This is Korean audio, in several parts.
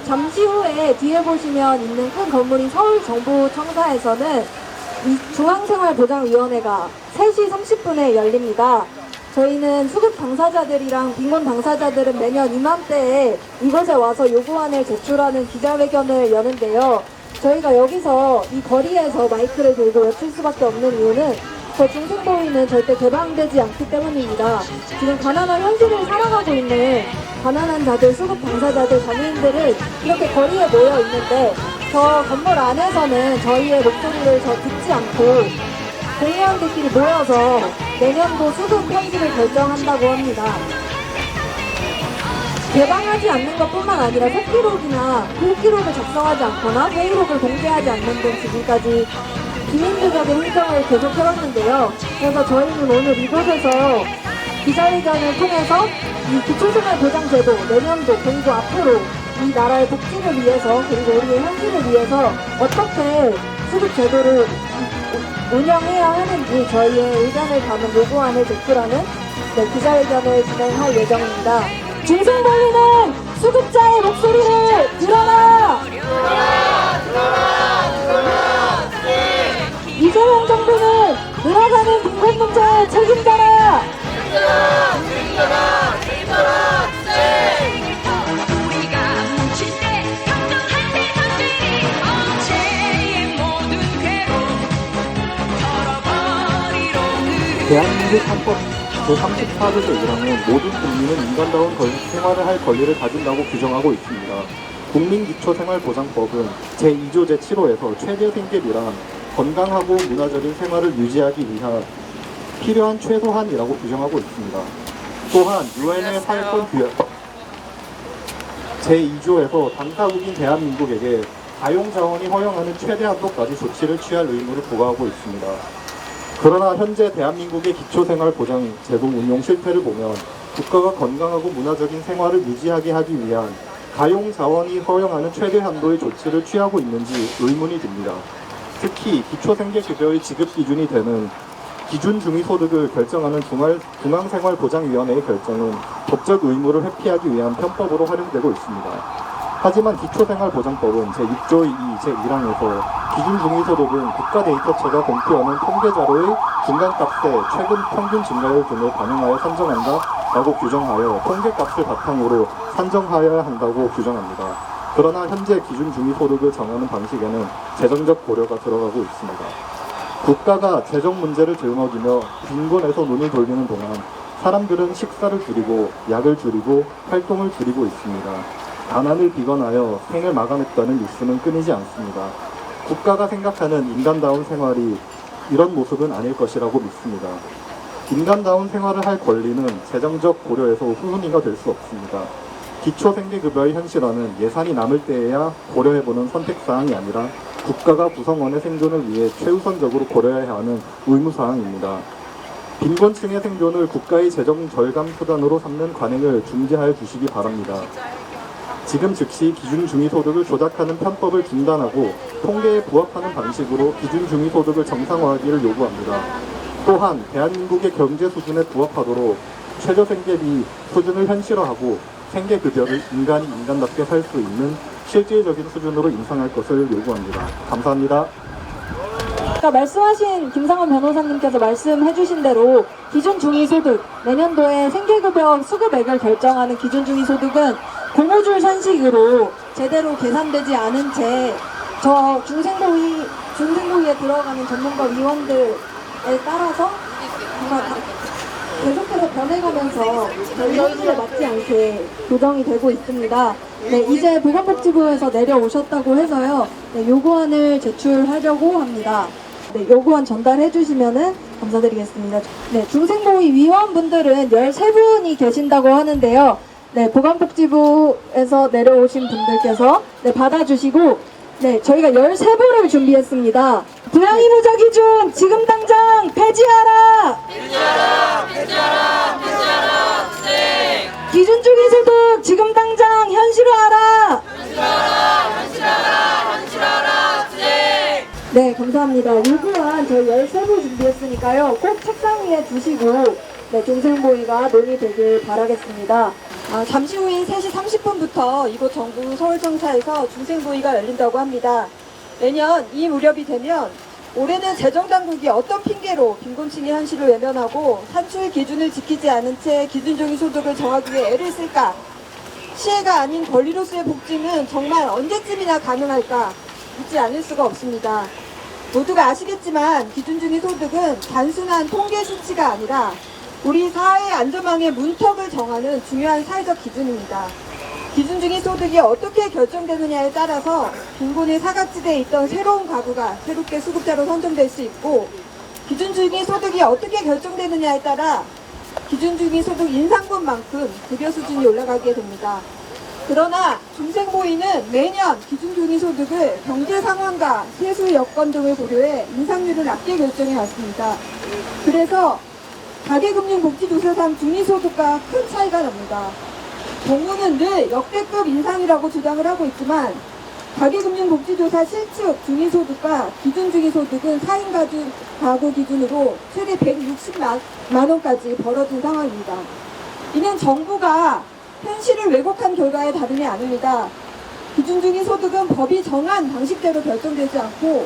잠시 후에 뒤에 보시면 있는 큰 건물인 서울정부청사에서는 이 중앙생활보장위원회가 3시 30분에 열립니다. 저희는 수급 당사자들이랑 빈곤 당사자들은 매년 이맘때에 이곳에 와서 요구안을 제출하는 기자회견을 여는데요. 저희가 여기서 이 거리에서 마이크를 들고 외칠 수밖에 없는 이유는 저 중생보이는 절대 개방되지 않기 때문입니다. 지금 가난한 현실을 살아가고 있는 가난한 자들, 수급 당사자들, 장애인들은 이렇게 거리에 모여 있는데 저 건물 안에서는 저희의 목소리를 듣지 않고 공무원들끼리 모여서 내년도 수급 현실을 결정한다고 합니다. 개방하지 않는 것뿐만 아니라 속기록이나 필기록을 작성하지 않거나 회의록을 공개하지 않는 등 지금까지 비민주적인 행정을 계속 해왔는데요. 그래서 저희는 오늘 이곳에서 기자회견을 통해서 이 기초생활보장제도 내년도 그리고 앞으로 이 나라의 복지를 위해서 그리고 우리의 현실을 위해서 어떻게 수급제도를 운영해야 하는지 저희의 의견을 담은 요구안을 제출하는 기자회견을 진행할 예정입니다. 중생보이는 수급자의 목소리를 들어라! 이재명 정부는 늘어가는 빈곤 문제에 책임져라! 대한민국 헌법 제34조 제1항은 모든 국민은 인간다운 생활을 할 권리를 가진다고 규정하고 있습니다. 국민기초생활보장법은 제2조 제7호에서 최대 생계비란 건강하고 문화적인 생활을 유지하기 위한 필요한 최소한이라고 규정하고 있습니다. 또한 유엔의 사회권 규약 제2조에서 당사국인 대한민국에게 가용자원이 허용하는 최대 한도까지 조치를 취할 의무를 부과하고 있습니다. 그러나 현재 대한민국의 기초생활보장제도 운용 실태를 보면 국가가 건강하고 문화적인 생활을 유지하게 하기 위한 가용자원이 허용하는 최대 한도의 조치를 취하고 있는지 의문이 듭니다. 특히 기초생계급여의 지급 기준이 되는 기준중위소득을 결정하는 중앙생활보장위원회의 결정은 법적 의무를 회피하기 위한 편법으로 활용되고 있습니다. 하지만 기초생활보장법은 제6조 2 제1항에서 기준중위소득은 국가데이터처가 공표하는 통계자료의 중간값의 최근 평균 증가율 등을 반영하여 산정한다 라고 규정하여 통계값을 바탕으로 산정하여야 한다고 규정합니다. 그러나 현재 기준중위소득을 정하는 방식에는 재정적 고려가 들어가고 있습니다. 국가가 재정 문제를 짊어지며 빈곤에서 눈을 돌리는 동안 사람들은 식사를 줄이고 약을 줄이고 활동을 줄이고 있습니다. 가난을 비관하여 생을 마감했다는 뉴스는 끊이지 않습니다. 국가가 생각하는 인간다운 생활이 이런 모습은 아닐 것이라고 믿습니다. 인간다운 생활을 할 권리는 재정적 고려에서 후순위가 될 수 없습니다. 기초생계급여의 현실화는 예산이 남을 때에야 고려해보는 선택사항이 아니라 국가가 구성원의 생존을 위해 최우선적으로 고려해야 하는 의무사항입니다. 빈곤층의 생존을 국가의 재정 절감 수단으로 삼는 관행을 중지하여 주시기 바랍니다. 지금 즉시 기준중위소득을 조작하는 편법을 중단하고 통계에 부합하는 방식으로 기준중위소득을 정상화하기를 요구합니다. 또한 대한민국의 경제 수준에 부합하도록 최저생계비 수준을 현실화하고 생계급여를 인간이 인간답게 살 수 있는 실질적인 수준으로 인상할 것을 요구합니다. 감사합니다. 아까 말씀하신 김상원 변호사님께서 말씀해주신 대로 기준중위소득, 내년도에 생계급여 수급액을 결정하는 기준중위소득은 고무줄 선식으로 제대로 계산되지 않은 채 저 중생보위에 들어가는 전문가 위원들에 따라서 계속해서 변해가면서 저희 현실에 맞지 않게 조정이 되고 있습니다. 네, 이제 보건복지부에서 내려오셨다고 해서요. 네, 요구안을 제출하려고 합니다. 네, 요구안 전달해 주시면은 감사드리겠습니다. 네, 중생보위 위원분들은 13분이 계신다고 하는데요. 네, 보건복지부에서 내려오신 분들께서 네, 받아주시고 네, 저희가 13부를 준비했습니다. 부양이 부자 기준 지금 당장 폐지하라! 폐지하라! 네. 기준중위소득 지금 당장 현실화하라! 현실화하라! 네, 감사합니다. 요구안 저희 13부 준비했으니까요. 꼭 책상 위에 두시고 네, 중생보위가 논의되길 바라겠습니다. 잠시 후인 3시 30분부터 이곳 정부 서울청사에서 중생부의가 열린다고 합니다. 매년 이 무렵이 되면 올해는 재정당국이 어떤 핑계로 빈곤층의 현실을 외면하고 산출 기준을 지키지 않은 채 기준적인 소득을 정하기 위해 애를 쓸까? 시혜가 아닌 권리로서의 복지는 정말 언제쯤이나 가능할까? 묻지 않을 수가 없습니다. 모두가 아시겠지만 기준중위 소득은 단순한 통계 수치가 아니라 우리 사회 안전망의 문턱을 정하는 중요한 사회적 기준입니다. 기준중위 소득이 어떻게 결정되느냐에 따라서 빈곤의 사각지대에 있던 새로운 가구가 새롭게 수급자로 선정될 수 있고, 기준중위 소득이 어떻게 결정되느냐에 따라 기준중위 소득 인상분만큼 급여 수준이 올라가게 됩니다. 그러나 중생보이는 매년 기준중위 소득을 경제 상황과 세수 여건 등을 고려해 인상률을 낮게 결정해 왔습니다. 그래서 가계금융복지조사상 중위소득과 큰 차이가 납니다. 정부는 늘 역대급 인상이라고 주장을 하고 있지만 가계금융복지조사 실측 중위소득과 기준중위소득은 4인 가구 기준으로 최대 160만 원까지 벌어진 상황입니다. 이는 정부가 현실을 왜곡한 결과에 다름이 아닙니다. 기준중위소득은 법이 정한 방식대로 결정되지 않고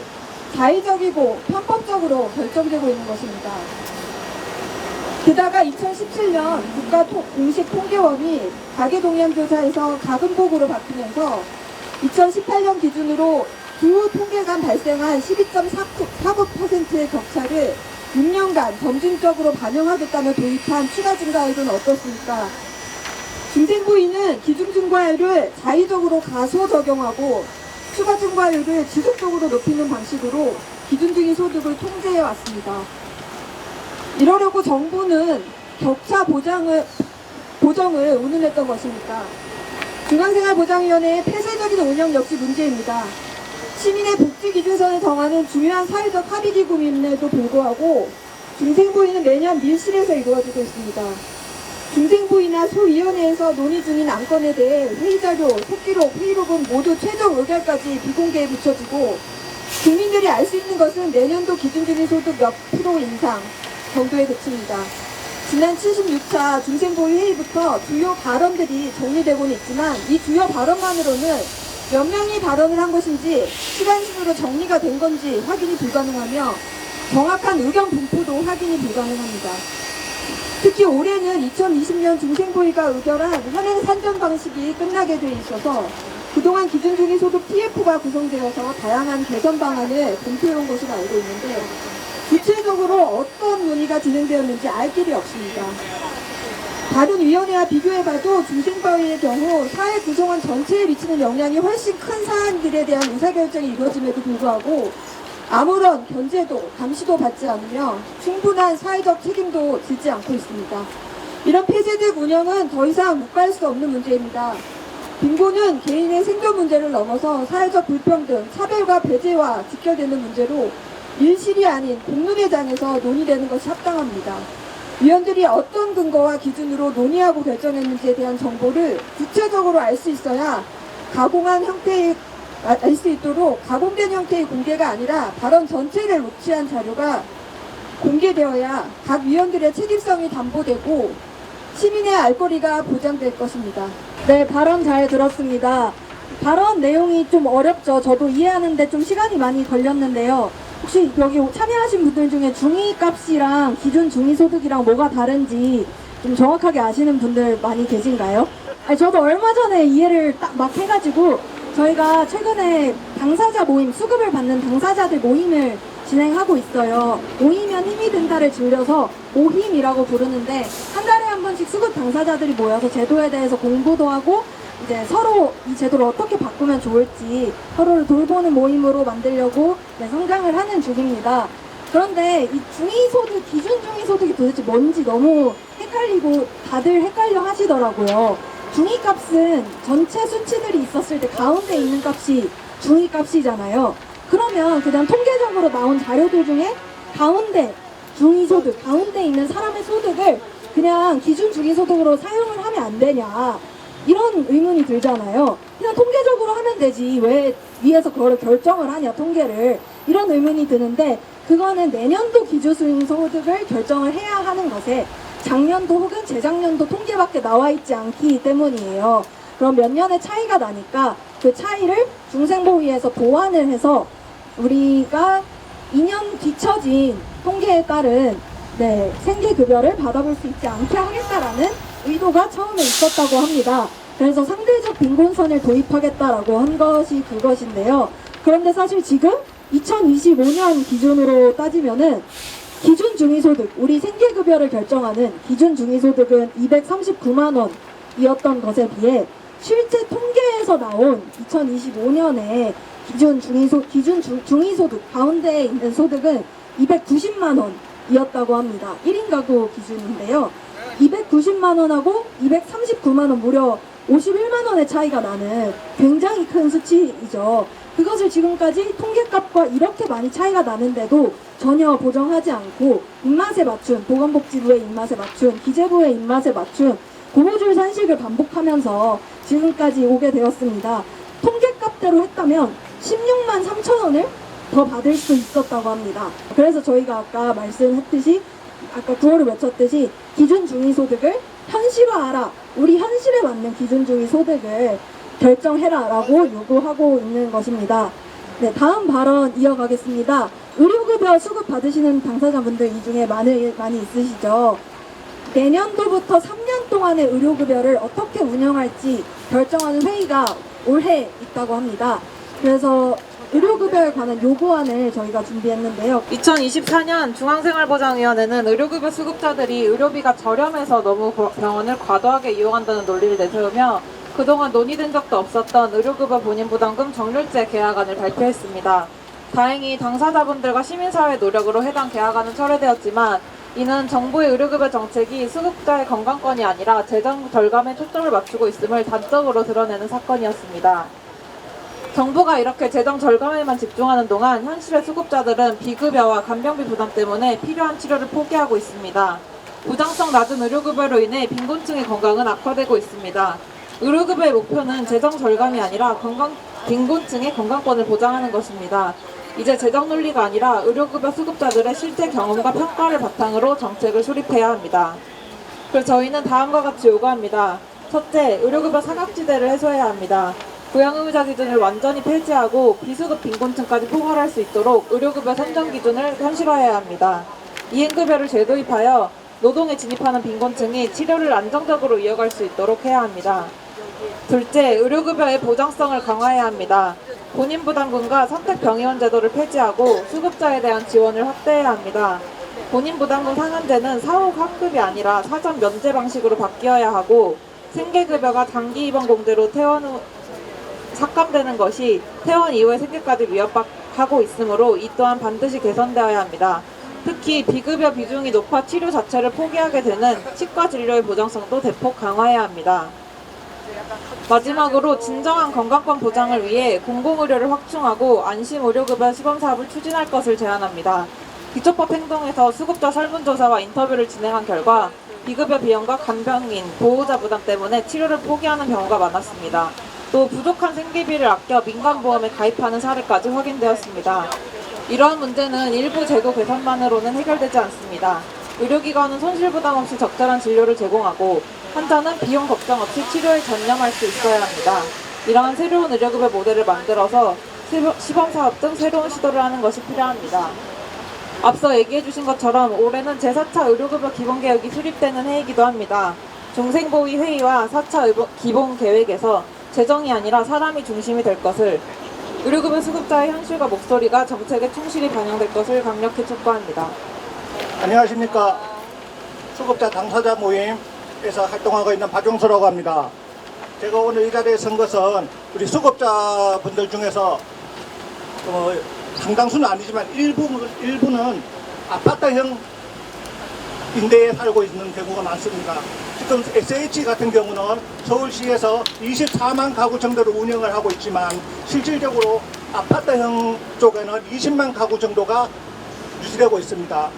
자의적이고 편법적으로 결정되고 있는 것입니다. 게다가 2017년 국가공식통계원이 가계동향조사에서 가금폭으로 바뀌면서 2018년 기준으로 두 통계 간 발생한 12.49%의 격차를 6년간 점진적으로 반영하겠다며 도입한 추가 증가율은 어떻습니까? 중생부인은 기준 증가율을 자의적으로 가소 적용하고 추가 증가율을 지속적으로 높이는 방식으로 기준중위 소득을 통제해 왔습니다. 이러려고 정부는 격차 보정을 운운했던 것입니까? 중앙생활보장위원회의 폐쇄적인 운영 역시 문제입니다. 시민의 복지 기준선을 정하는 중요한 사회적 합의기구임에도 불구하고 중생부인은 매년 밀실에서 이루어지고 있습니다. 중생부이나 소위원회에서 논의 중인 안건에 대해 회의자료, 속기록, 회의록은 모두 최종 의결까지 비공개에 붙여지고 국민들이 알 수 있는 것은 내년도 기준중위 소득 몇 프로 인상 정도에 그칩니다. 지난 76차 중생보위 회의부터 주요 발언들이 정리되고는 있지만 이 주요 발언만으로는 몇 명이 발언을 한 것인지 시간순으로 정리가 된 건지 확인이 불가능하며 정확한 의견 분포도 확인이 불가능합니다. 특히 올해는 2020년 중생보위가 의결한 현행 산정 방식이 끝나게 돼 있어서 그동안 기준중위 소득 TF가 구성되어서 다양한 개선 방안을 검토해온 것으로 알고 있는데 구체적으로 어떤 논의가 진행되었는지 알 길이 없습니다. 다른 위원회와 비교해봐도 중생보위의 경우 사회 구성원 전체에 미치는 영향이 훨씬 큰 사안들에 대한 의사결정이 이루어짐에도 불구하고 아무런 견제도 감시도 받지 않으며 충분한 사회적 책임도 지지 않고 있습니다. 이런 폐쇄된 운영은 더 이상 묵과할 수 없는 문제입니다. 빈곤은 개인의 생존 문제를 넘어서 사회적 불평등, 차별과 배제와 직결되는 문제로 일실이 아닌 공론회장에서 논의되는 것이 합당합니다. 위원들이 어떤 근거와 기준으로 논의하고 결정했는지에 대한 정보를 구체적으로 알 수 있어야 알 수 있도록 가공된 형태의 공개가 아니라 발언 전체를 녹취한 자료가 공개되어야 각 위원들의 책임성이 담보되고 시민의 알 거리가 보장될 것입니다. 네, 발언 잘 들었습니다. 발언 내용이 좀 어렵죠. 저도 이해하는데 좀 시간이 많이 걸렸는데요. 혹시 여기 참여하신 분들 중에 중위값이랑 기준 중위소득이랑 뭐가 다른지 좀 정확하게 아시는 분들 많이 계신가요? 아니, 저도 얼마 전에 이해를 딱 막 해가지고 저희가 최근에 당사자 모임, 수급을 받는 당사자들 모임을 진행하고 있어요. 모이면 힘이 된다를 줄여서 모힘이라고 부르는데 한 달에 한 번씩 수급 당사자들이 모여서 제도에 대해서 공부도 하고 이제 서로 이 제도를 어떻게 바꾸면 좋을지 서로를 돌보는 모임으로 만들려고 성장을 하는 중입니다. 그런데 이 중위소득, 기준 중위소득이 도대체 뭔지 너무 헷갈리고 다들 헷갈려 하시더라고요. 중위값은 전체 수치들이 있었을 때 가운데 있는 값이 중위값이잖아요. 그러면 그냥 통계적으로 나온 자료들 중에 가운데 중위소득, 가운데 있는 사람의 소득을 그냥 기준 중위소득으로 사용을 하면 안 되냐, 이런 의문이 들잖아요. 그냥 통계적으로 하면 되지 왜 위에서 그거를 결정을 하냐, 통계를. 이런 의문이 드는데 그거는 내년도 기준 중위소득을 결정을 해야 하는 것에 작년도 혹은 재작년도 통계밖에 나와 있지 않기 때문이에요. 그럼 몇 년의 차이가 나니까 그 차이를 중생보위에서 보완을 해서 우리가 2년 뒤처진 통계에 따른 생계급여를 받아볼 수 있지 않게 하겠다라는 의도가 처음에 있었다고 합니다. 그래서 상대적 빈곤선을 도입하겠다라고 한 것이 그것인데요. 그런데 사실 지금 2025년 기준으로 따지면은 기준 중위소득, 우리 생계급여를 결정하는 기준 중위소득은 239만 원이었던 것에 비해 실제 통계에서 나온 2025년에 기준 중위소득 가운데에 있는 소득은 290만 원이었다고 합니다. 1인 가구 기준인데요. 290만 원하고 239만 원, 무려 51만 원의 차이가 나는 굉장히 큰 수치이죠. 그것을 지금까지 통계값과 이렇게 많이 차이가 나는데도 전혀 보정하지 않고 입맛에 맞춘, 보건복지부의 입맛에 맞춘, 기재부의 입맛에 맞춘 고무줄 산식을 반복하면서 지금까지 오게 되었습니다. 통계값대로 했다면 16만 3천 원을 더 받을 수 있었다고 합니다. 그래서 저희가 아까 말씀했듯이, 아까 구호를 외쳤듯이 기준 중위소득을 현실화하라, 우리 현실에 맞는 기준 중위소득을 결정해라 라고 요구하고 있는 것입니다. 네, 다음 발언 이어가겠습니다. 의료급여 수급 받으시는 당사자분들 이 중에 많이 있으시죠? 내년도부터 3년 동안의 의료급여를 어떻게 운영할지 결정하는 회의가 올해 있다고 합니다. 그래서 의료급여에 관한 요구안을 저희가 준비했는데요. 2024년 중앙생활보장위원회는 의료급여 수급자들이 의료비가 저렴해서 너무 병원을 과도하게 이용한다는 논리를 내세우며 그동안 논의된 적도 없었던 의료급여 본인부담금 정률제 계약안을 발표했습니다. 다행히 당사자분들과 시민사회의 노력으로 해당 계약안은 철회되었지만 이는 정부의 의료급여 정책이 수급자의 건강권이 아니라 재정 절감에 초점을 맞추고 있음을 단적으로 드러내는 사건이었습니다. 정부가 이렇게 재정 절감에만 집중하는 동안 현실의 수급자들은 비급여와 간병비 부담 때문에 필요한 치료를 포기하고 있습니다. 부당성 낮은 의료급여로 인해 빈곤층의 건강은 악화되고 있습니다. 의료급여의 목표는 재정 절감이 아니라 빈곤층의 건강권을 보장하는 것입니다. 이제 재정 논리가 아니라 의료급여 수급자들의 실제 경험과 평가를 바탕으로 정책을 수립해야 합니다. 그래서 저희는 다음과 같이 요구합니다. 첫째, 의료급여 사각지대를 해소해야 합니다. 고용의무자 기준을 완전히 폐지하고 비수급 빈곤층까지 포괄할 수 있도록 의료급여 선정 기준을 현실화해야 합니다. 이행급여를 재도입하여 노동에 진입하는 빈곤층이 치료를 안정적으로 이어갈 수 있도록 해야 합니다. 둘째, 의료급여의 보장성을 강화해야 합니다. 본인부담금과 선택병의원 제도를 폐지하고 수급자에 대한 지원을 확대해야 합니다. 본인부담금 상한제는 사후 환급이 아니라 사전 면제 방식으로 바뀌어야 하고 생계급여가 장기 입원 공제로 퇴원 후 삭감되는 것이 퇴원 이후의 생계까지 위협하고 있으므로 이 또한 반드시 개선되어야 합니다. 특히 비급여 비중이 높아 치료 자체를 포기하게 되는 치과 진료의 보장성도 대폭 강화해야 합니다. 마지막으로 진정한 건강권 보장을 위해 공공의료를 확충하고 안심의료급여 시범사업을 추진할 것을 제안합니다. 기초법 행동에서 수급자 설문조사와 인터뷰를 진행한 결과 비급여 비용과 간병인, 보호자 부담 때문에 치료를 포기하는 경우가 많았습니다. 또 부족한 생계비를 아껴 민간보험에 가입하는 사례까지 확인되었습니다. 이러한 문제는 일부 제도 개선만으로는 해결되지 않습니다. 의료기관은 손실부담 없이 적절한 진료를 제공하고 환자는 비용 걱정 없이 치료에 전념할 수 있어야 합니다. 이러한 새로운 의료급여 모델을 만들어서 시범사업 등 새로운 시도를 하는 것이 필요합니다. 앞서 얘기해 주신 것처럼 올해는 제4차 의료급여 기본개혁이 수립되는 해이기도 합니다. 중생보위 회의와 4차 기본계획에서 재정이 아니라 사람이 중심이 될 것을, 의료급여 수급자의 현실과 목소리가 정책에 충실히 반영될 것을 강력히 촉구합니다. 안녕하십니까. 수급자 당사자 모임에서 활동하고 있는 박용수라고 합니다. 제가 오늘 이 자리에 선 것은 우리 수급자분들 중에서 상당수는 아니지만 일부는 아파트형 임대에 살고 있는 경우가 많습니다. 지금 SH 같은 경우는 서울시에서 24만 가구 정도를 운영을 하고 있지만 실질적으로 아파트형 쪽에는 20만 가구 정도가 유지되고 있습니다.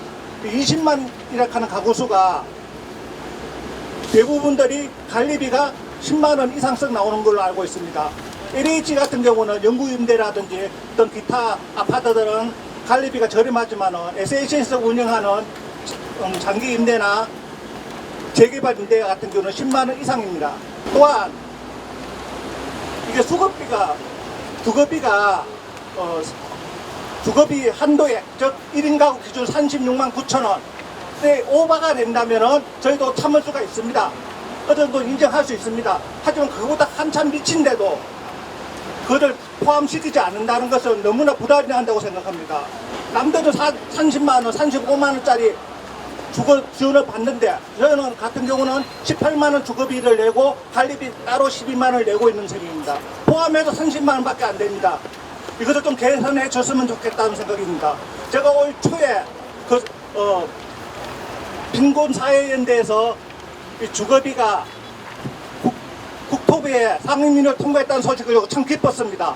20만이라고 하는 가구 수가 대부분들이 관리비가 10만 원 이상씩 나오는 걸로 알고 있습니다. LH 같은 경우는 영구임대라든지 어떤 기타 아파트들은 관리비가 저렴하지만 SH에서 운영하는 장기 임대나 재개발 임대 같은 경우는 10만 원 이상입니다. 또한 이게 주거비 한도액, 즉 1인 가구 기준 36만 9천 원에 오버가 된다면은 저희도 참을 수가 있습니다. 어느 정도 인정할 수 있습니다. 하지만 그거보다 한참 미친데도 그를 포함시키지 않는다는 것은 너무나 불합리한다고 생각합니다. 남들은 30만 원, 35만 원짜리 주거 지원을 받는데 저희는 같은 경우는 18만 원 주거비를 내고 관리비 따로 12만 원을 내고 있는 셈입니다. 포함해서 30만 원밖에 안 됩니다. 이것을 좀 개선해 줬으면 좋겠다는 생각입니다. 제가 올 초에 빈곤사회연대에서 이 주거비가 국토부에 상임위를 통과했다는 소식을 참 기뻤습니다.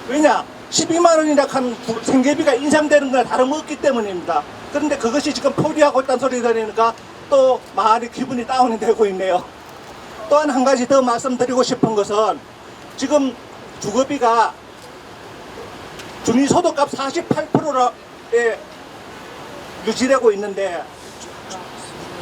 왜냐 12만 원이나 한 생계비가 인상되는 건 다름없기 때문입니다. 그런데 그것이 지금 포기하고 있다는 소리 들으니까 또 많이 기분이 다운이 되고 있네요. 또한 한 가지 더 말씀드리고 싶은 것은 지금 주거비가 중위소득값 48%에 유지되고 있는데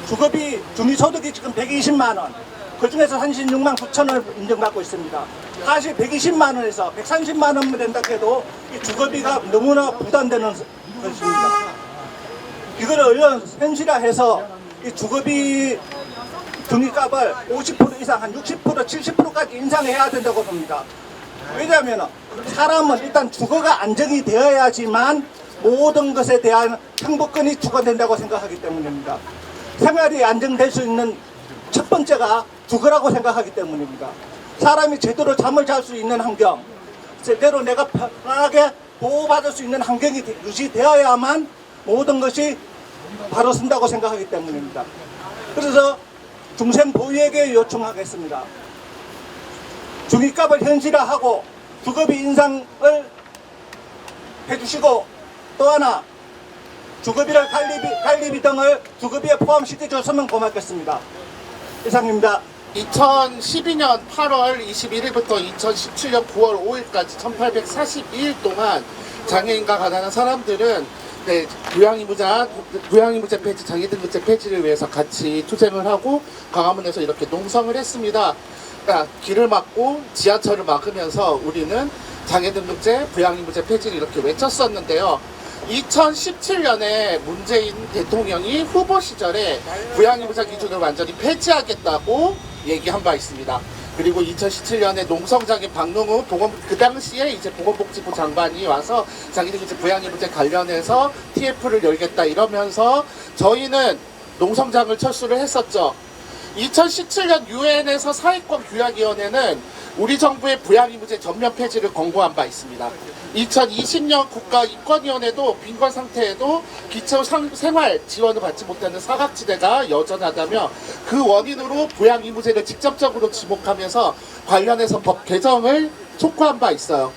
주거비 중위소득이 지금 120만 원, 그 중에서 36만 9천 원을 인정받고 있습니다. 사실 120만 원에서 130만 원만 된다 해도 이 주거비가 너무나 부담되는 것입니다. 이걸 얼른 현실화해서 이 주거비 중위값을 50% 이상 한 60%, 70%까지 인상해야 된다고 봅니다. 왜냐하면 사람은 일단 주거가 안정이 되어야지만 모든 것에 대한 행복권이 추가된다고 생각하기 때문입니다. 생활이 안정될 수 있는 첫 번째가 주거라고 생각하기 때문입니다. 사람이 제대로 잠을 잘 수 있는 환경, 제대로 내가 편안하게 보호받을 수 있는 환경이 유지되어야만 모든 것이 바로 쓴다고 생각하기 때문입니다. 그래서 중생보유에게 요청하겠습니다. 중위값을 현실화하고 주거비 인상을 해주시고 또 하나 주거비를 관리비 등을 주거비에 포함시켜줬으면 고맙겠습니다. 이상입니다. 2012년 8월 21일부터 2017년 9월 5일까지 1842일 동안 장애인과 가난한 사람들은 부양의무제 폐지, 장애등급제 폐지를 위해서 같이 투쟁을 하고 광화문에서 이렇게 농성을 했습니다. 그러니까 길을 막고 지하철을 막으면서 우리는 장애등급제, 부양의무제 폐지를 이렇게 외쳤었는데요. 2017년에 문재인 대통령이 후보 시절에 부양의무자 기준을 완전히 폐지하겠다고 얘기한 바 있습니다. 그리고 2017년에 농성장애 박능우 그 당시에 이제 보건복지부 장관이 와서 자기들이 이제 부양의무제 관련해서 TF를 열겠다 이러면서 저희는 농성장을 철수를 했었죠. 2017년 유엔에서 사회권 규약위원회는 우리 정부의 부양의무제 전면 폐지를 권고한 바 있습니다. 2020년 국가인권위원회도 빈곤 상태에도 기초 생활 지원을 받지 못하는 사각지대가 여전하다며 그 원인으로 부양의무제를 직접적으로 지목하면서 관련해서 법 개정을 촉구한 바 있어요.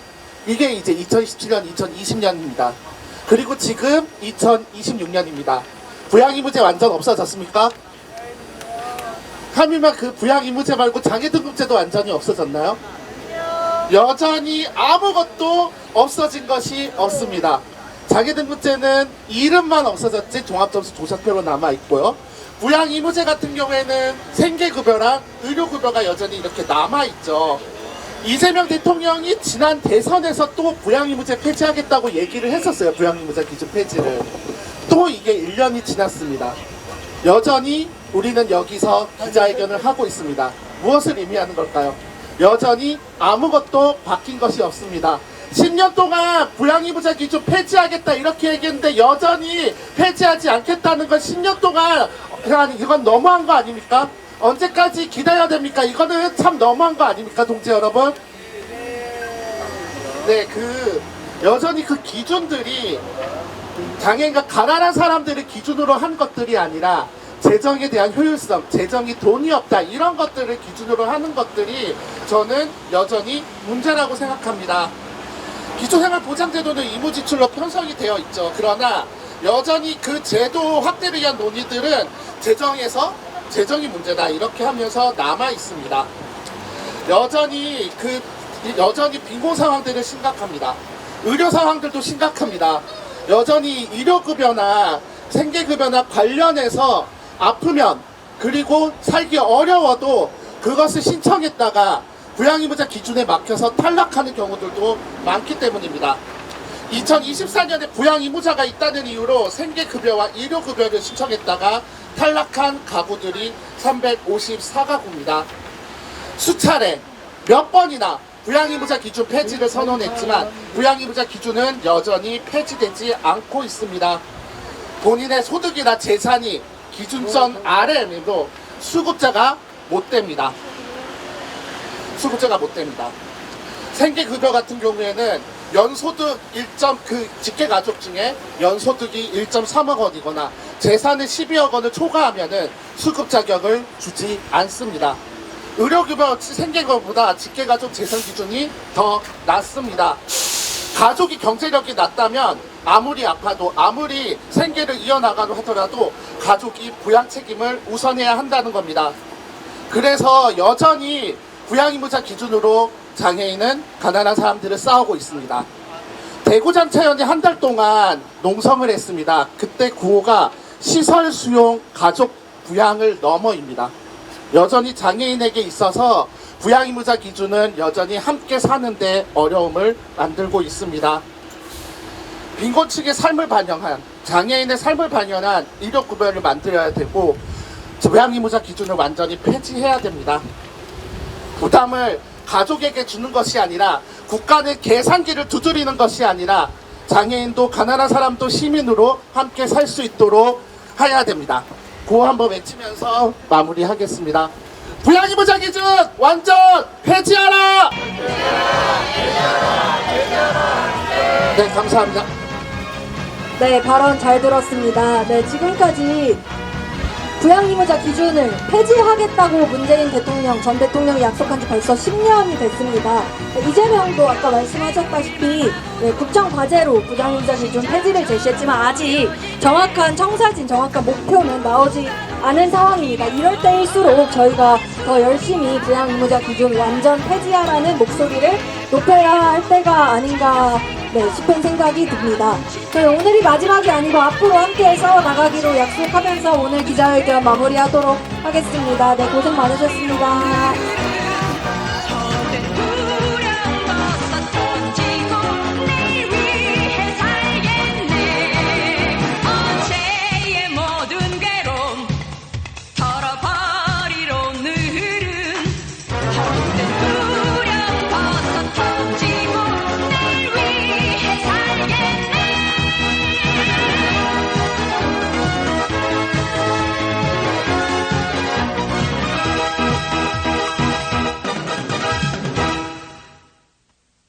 이게 이제 2017년, 2020년입니다. 그리고 지금 2026년입니다. 부양의무제 완전 없어졌습니까? 하물며 그 부양의무제 말고 장애등급제도 완전히 없어졌나요? 여전히 아무것도 없어진 것이 없습니다. 장애등급제는 이름만 없어졌지 종합점수 조사표로 남아있고요. 부양의무제 같은 경우에는 생계급여랑 의료급여가 여전히 이렇게 남아있죠. 이재명 대통령이 지난 대선에서 또 부양의무제 폐지하겠다고 얘기를 했었어요. 부양의무제 기준 폐지를. 또 이게 1년이 지났습니다. 여전히 우리는 여기서 기자회견을 하고 있습니다. 무엇을 의미하는 걸까요? 여전히 아무것도 바뀐 것이 없습니다. 10년 동안 부양의무자 기준 폐지하겠다 이렇게 얘기했는데 여전히 폐지하지 않겠다는 건 10년 동안 이건 너무한 거 아닙니까? 언제까지 기다려야 됩니까? 이거는 참 너무한 거 아닙니까, 동지 여러분? 네, 여전히 그 기준들이 장애인과 가난한 사람들을 기준으로 한 것들이 아니라 재정에 대한 효율성, 재정이 돈이 없다 이런 것들을 기준으로 하는 것들이 저는 여전히 문제라고 생각합니다. 기초생활보장제도는 의무지출로 편성이 되어 있죠. 그러나 여전히 그 제도 확대를 위한 논의들은 재정이 문제다 이렇게 하면서 남아 있습니다. 여전히 빈곤 상황들은 심각합니다. 의료 상황들도 심각합니다. 여전히 의료급여나 생계급여나 관련해서 아프면 그리고 살기 어려워도 그것을 신청했다가 부양의무자 기준에 막혀서 탈락하는 경우들도 많기 때문입니다. 2024년에 부양의무자가 있다는 이유로 생계급여와 의료급여를 신청했다가 탈락한 가구들이 354가구입니다. 수차례 몇 번이나 부양의무자 기준 폐지를 선언했지만 부양의무자 기준은 여전히 폐지되지 않고 있습니다. 본인의 소득이나 재산이 기준선 아래로 수급자가 못 됩니다. 수급자가 못 됩니다. 생계급여 같은 경우에는 연소득 직계가족 중에 연소득이 1.3억 원이거나 재산을 12억 원을 초과하면은 수급 자격을 주지 않습니다. 의료급여 생계급여보다 직계가족 재산 기준이 더 낮습니다. 가족이 경제력이 낮다면 아무리 아파도 아무리 생계를 이어나가려 하더라도 가족이 부양 책임을 우선해야 한다는 겁니다. 그래서 여전히 부양의무자 기준으로 장애인은 가난한 사람들을 싸우고 있습니다. 대구장차연이 한 달 동안 농성을 했습니다. 그때 구호가 시설 수용 가족 부양을 넘어입니다. 여전히 장애인에게 있어서 부양의무자 기준은 여전히 함께 사는데 어려움을 만들고 있습니다. 빈곤층의 삶을 반영한 장애인의 삶을 반영한 의료급여를 만들어야 되고 부양의무자 기준을 완전히 폐지해야 됩니다. 부담을 가족에게 주는 것이 아니라 국가는 계산기를 두드리는 것이 아니라 장애인도 가난한 사람도 시민으로 함께 살 수 있도록 해야 됩니다. 구호 한번 외치면서 마무리하겠습니다. 부양의무자 기준 완전 폐지하라! 네, 감사합니다. 네, 발언 잘 들었습니다. 네, 지금까지 부양의무자 기준을 폐지하겠다고 문재인 대통령, 전 대통령이 약속한 지 벌써 10년이 됐습니다. 이재명도 아까 말씀하셨다시피 국정과제로 부양의무자 기준 폐지를 제시했지만 아직 정확한 청사진, 정확한 목표는 나오지 않은 상황입니다. 이럴 때일수록 저희가 더 열심히 부양의무자 기준 완전 폐지하라는 목소리를 높여야 할 때가 아닌가 싶은 생각이 듭니다. 저희 오늘이 마지막이 아니고 앞으로 함께해서 나가기로 약속하면서 오늘 기자회견 마무리하도록 하겠습니다. 네, 고생 많으셨습니다.